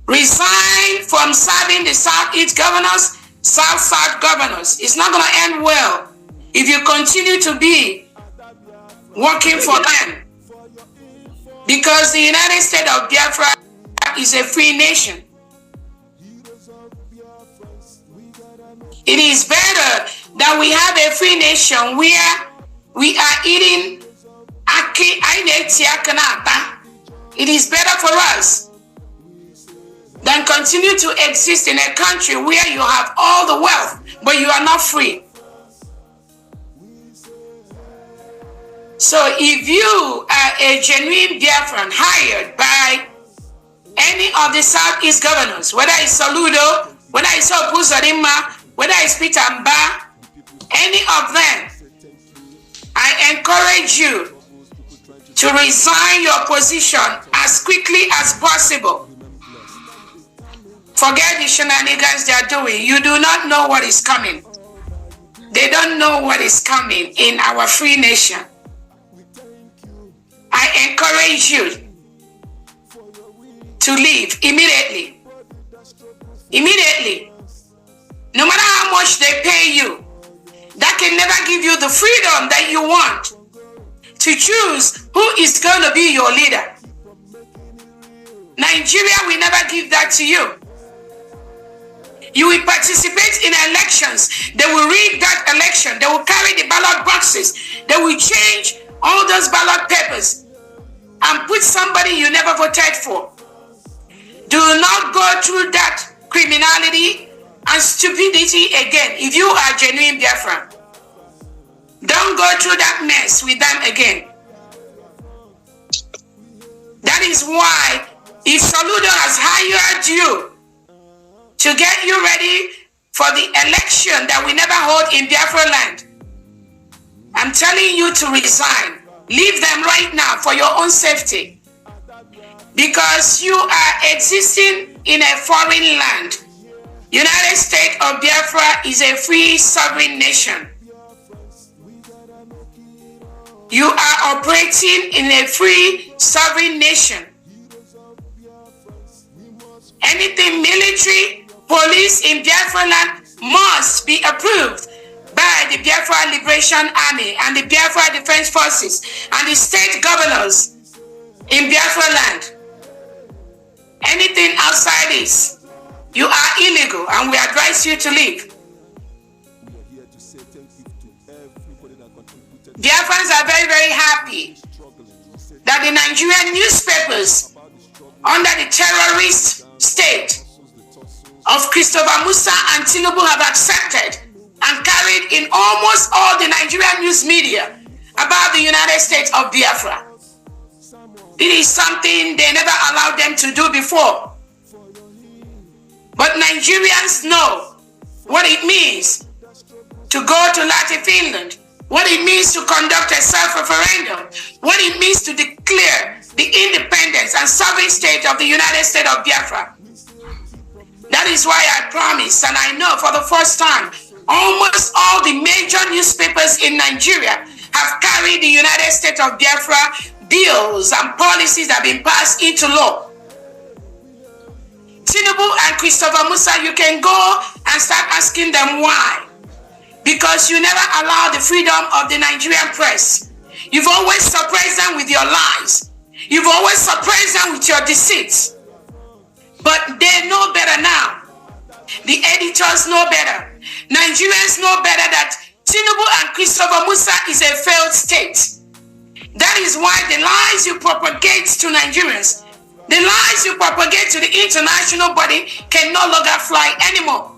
resign from serving the Southeast governors, South governors. It's not going to end well if you continue to be working for them. Because the United States of Biafra is a free nation. It is better that we have a free nation where we are eating aki. It is better for us than continue to exist in a country where you have all the wealth, but you are not free. So if you are a genuine Biafran hired by any of the Southeast governors, whether it's Soludo, whether it's Opuzarima, whether it's Peter Mba, any of them, I encourage you to resign your position as quickly as possible. Forget the shenanigans they are doing. You do not know what is coming. They don't know what is coming in our free nation. I encourage you to leave immediately. Immediately. No matter how much they pay you, that can never give you the freedom that you want to choose who is going to be your leader. Nigeria will never give that to you. You will participate in elections. They will rig that election. They will carry the ballot boxes. They will change all those ballot papers and put somebody you never voted for. Do not go through that criminality and stupidity again. If you are genuine Biafran, don't go through that mess with them again. That is why if Soludo has hired you to get you ready for the election that we never hold in Biafra land, I'm telling you to resign. Leave them right now for your own safety. Because you are existing in a foreign land. United States of Biafra is a free sovereign nation. You are operating in a free sovereign nation. Anything military, police in Biafra land must be approved by the Biafra Liberation Army and the Biafra Defense Forces and the state governors in Biafra land. Anything outside this, you are illegal and we advise you to leave. Biafrans are very, very happy that the Nigerian newspapers under the terrorist state of Christopher Musa and Tinubu have accepted and carried in almost all the Nigerian news media about the United States of Biafra. It is something they never allowed them to do before. But Nigerians know what it means to go to Latin Finland, what it means to conduct a self-referendum, what it means to declare the independence and sovereign state of the United States of Biafra. That is why I promise, and I know for the first time, almost all the major newspapers in Nigeria have carried the United States of Biafra bills and policies that have been passed into law. Tinubu and Christopher Musa, you can go and start asking them why. Because you never allow the freedom of the Nigerian press. You've always suppressed them with your lies. You've always suppressed them with your deceits. But they know better now. The editors know better. Nigerians know better that Tinubu and Christopher Musa is a failed state. That is why the lies you propagate to Nigerians, the lies you propagate to the international body can no longer fly anymore.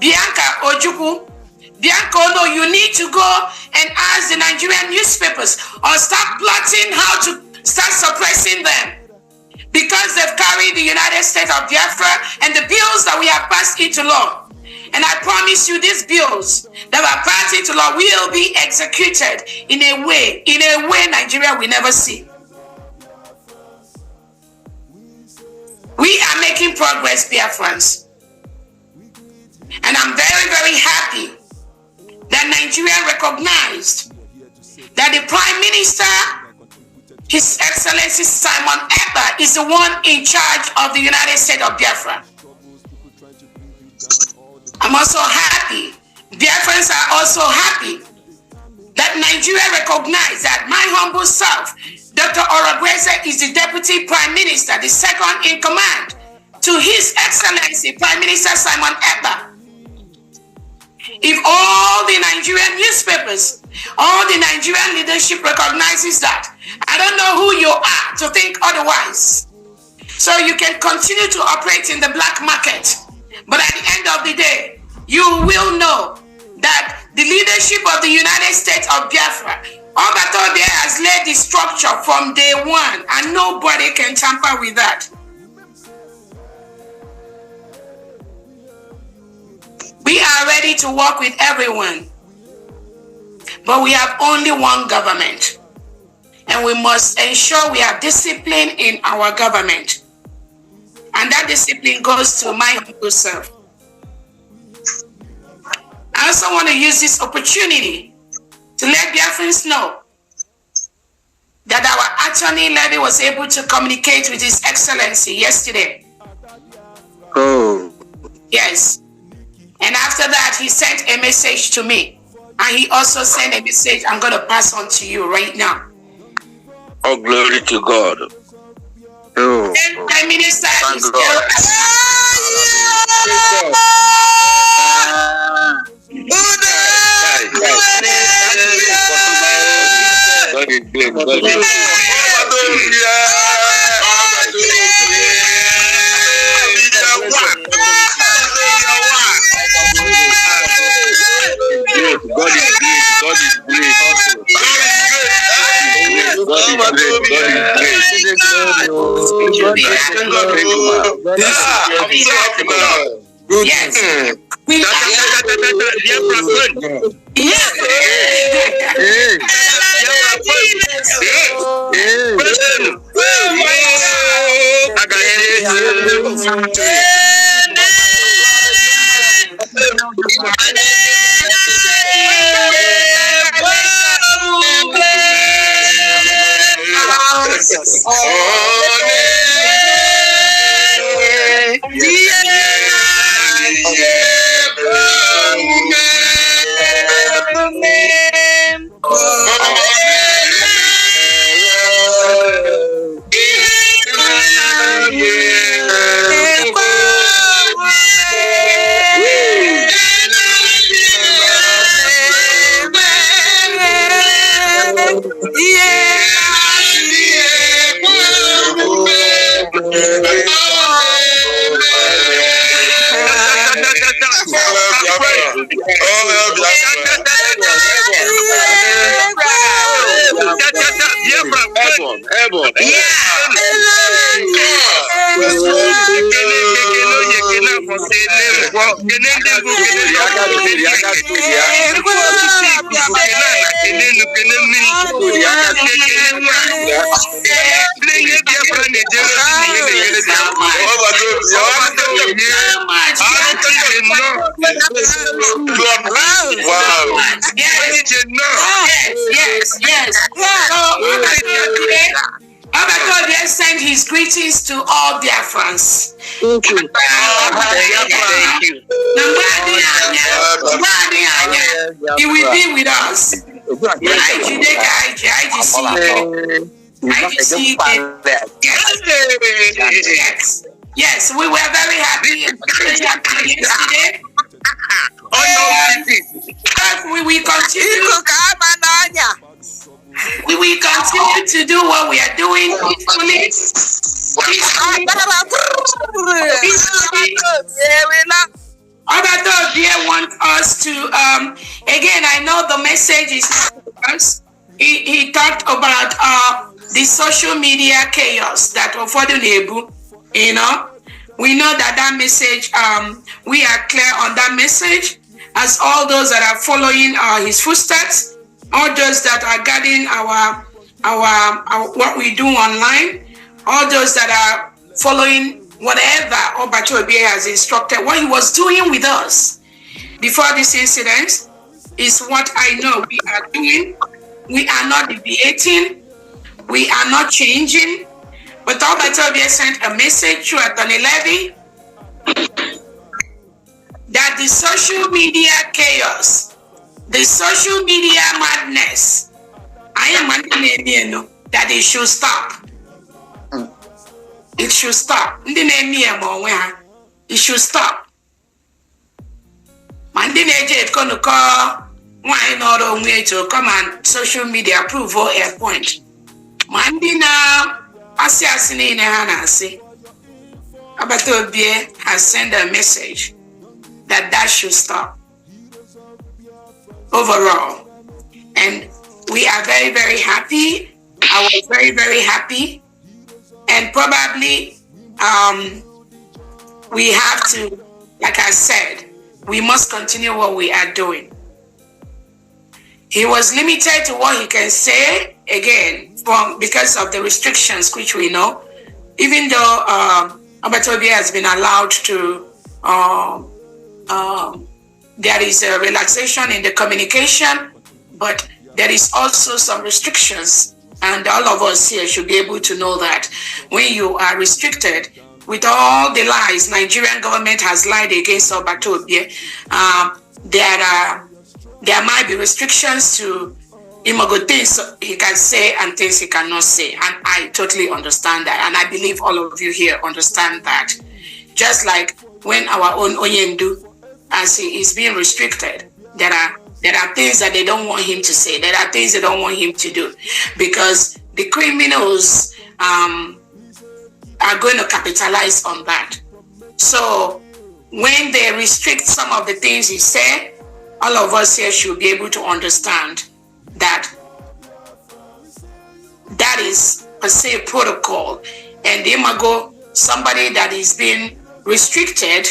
Bianca Ojukwu, Bianca Ono, you need to go and ask the Nigerian newspapers or start plotting how to start suppressing them. Because they've carried the United States of Biafra and the bills that we have passed into law. And I promise you, these bills that are passed into law will be executed in a way Nigeria will never see. We are making progress, Biafrans. And I'm very, very happy that Nigeria recognized that the Prime Minister His Excellency Simon Ekpa is the one in charge of the United States of Biafra. I'm also happy. Biafrans are also happy that Nigeria recognized that my humble self, Dr. Orabueze, is the Deputy Prime Minister, the second in command to His Excellency Prime Minister Simon Ekpa. If all the Nigerian newspapers, all the Nigerian leadership recognizes that, I don't know who you are to think otherwise. So you can continue to operate in the black market. But at the end of the day, you will know that the leadership of the United States of Biafra, Obatode has laid the structure from day one, and nobody can tamper with that. We are ready to work with everyone, but we have only one government, and we must ensure we have discipline in our government, and that discipline goes to my humble self. I also want to use this opportunity to let Biafrans know that our attorney Levy was able to communicate with His Excellency yesterday. Oh. Yes. And after that, he sent a message to me. And he also sent a message I'm going to pass on to you right now. Oh, glory to God. Oh. Then Prime Minister is still... God is great. God is great. Yes. Obatode sent his greetings to all Biafrans. Thank you. He will be with us. Yes, we were very happy yesterday. We will continue. We will continue to do what we are doing peacefully. Obatode wants us to, again, I know the message is us. He talked about the social media chaos that Ofodunebu, you know. We know that message, we are clear on that message, as all those that are following his footsteps, all those that are guarding our what we do online, all those that are following whatever Obatode has instructed. What he was doing with us before this incident is what I know we are doing. We are not deviating. we are not changing. But Obatobia sent a message to Attorney Levy that the social media chaos, the social media madness, that it should stop. It should stop. It should stop. Mandine going to call why not on way to come and social media approval a point. Mandina Asiasini Hanasi Abatobie has sent a message that should stop overall. And we are very, very happy. I was very, very happy. And probably we have to, like I said, we must continue what we are doing. He was limited to what he can say, again, because of the restrictions which we know. Even though Obatobia has been allowed to, there is a relaxation in the communication, but there is also some restrictions. And all of us here should be able to know that when you are restricted, with all the lies Nigerian government has lied against Obatobia, there might be restrictions to things he can say and things he cannot say. And I totally understand that. And I believe all of you here understand that. Just like when our own Onyendu, as he is being restricted, there are things that they don't want him to say. There are things they don't want him to do. Because the criminals are going to capitalize on that. So when they restrict some of the things he said, all of us here should be able to understand that that is per se protocol. And imago, somebody that is being restricted,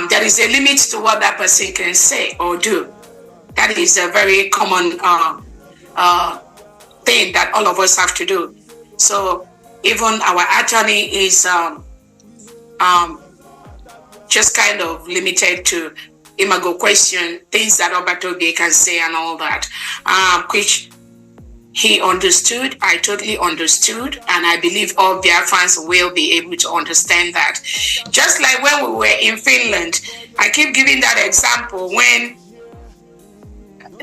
there is a limit to what that person can say or do. That is a very common thing that all of us have to do. So even our attorney is just kind of limited to imago question, things that Obatobia can say and all that, which he understood. I totally understood, and I believe all Biafrans will be able to understand that. Just like when we were in Finland, I keep giving that example when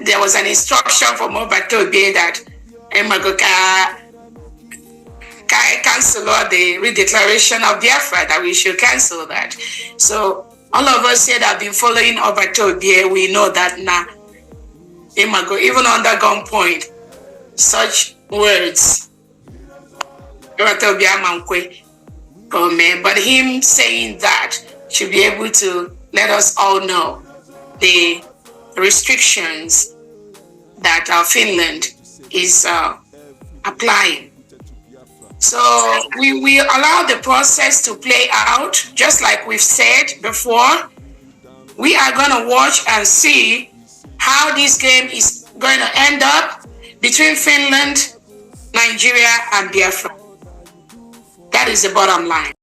there was an instruction from Obatobia that cancel the redeclaration of Biafra, that we should cancel that. So all of us here that have been following Obatobia, we know that now, even under gunpoint, such words, but him saying that should be able to let us all know the restrictions that Finland is applying. So we allow the process to play out, just like we've said before. We are going to watch and see how this game is going to end up between Finland, Nigeria, and Biafra. That is the bottom line.